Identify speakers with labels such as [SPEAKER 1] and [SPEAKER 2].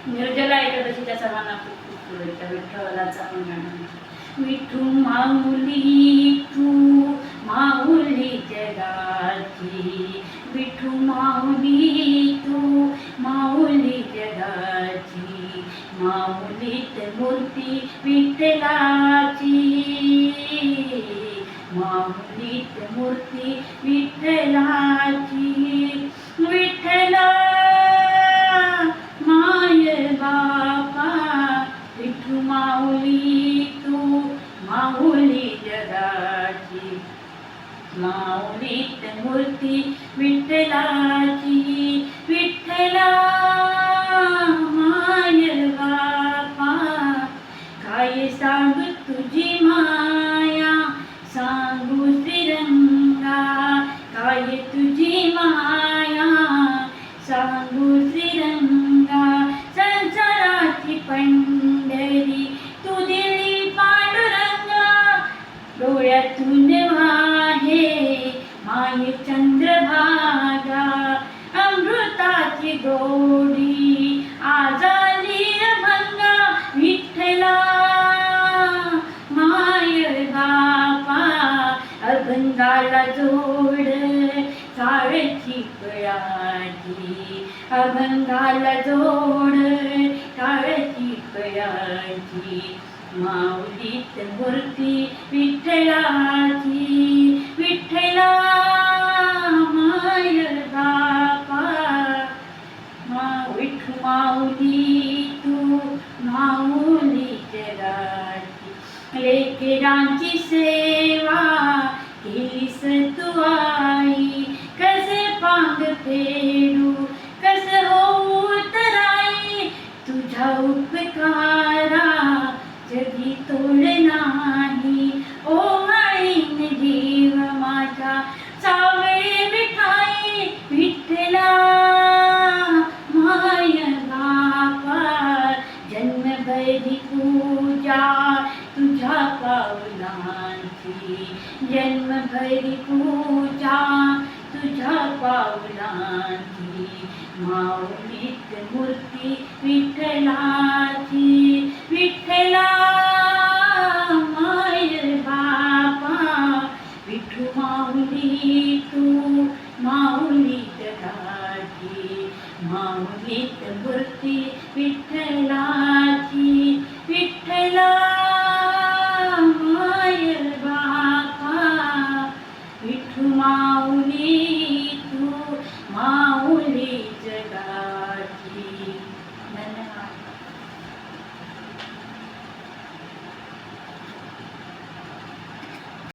[SPEAKER 1] निर्जला एकादशीच्या सर्वांना खूप खूप शुभेच्छा. विठ्ठलाचा पण गाणं. विठू माऊली तू माऊली जगाची, विठू माऊली तू माऊली जगाची, माऊलीत मूर्ती विठ्ठलाची, माऊलीत मूर्ती विठ्ठलाची. विठ्ठला माय बापा, विठू माऊली तू माऊली जगाची, माऊलीत मूर्ती विठ्ठलाची. विठ्ठला माय बापा, काय सांगू तुझी माया, सांगू श्रीरंगा, काय तुझी माया, सांगू श्रीरंगा. संसाराची पंढरी तू दिली पांडुरंगा, डोळ्यातून वाहे माये चंद्रभागा, अमृताची गोडी आजाली अभंगा. विठ्ठला माय बापा, अभंगाला जोड काळची कळाची, अभंगाला जोड काळची कळाची, माऊलीत मूर्ती विठ्ठलाची. विठ्ठला माय बापा, विठू माऊली तू माऊली जगाची. लेकरांची सेवा केलीस तू आई, कसे पांग फेडू कस होऊ तराई, तुझ्या उपकारा जगी तोड नाही. ओ माळीन जीव माझा सावळे विठाई, विठ्ठला माय बापा, जन्मभरी पूजा तुझ्या पावलांची, जन्मभरी पूजा तुझ्या पावलांची, माऊलीत मूर्ती विठ्ठलाची. विठ्ठला माय बापा, विठू माऊली तू माऊली जगाची, माऊलीत मूर्ती विठ्ठलाची. विठ्ठला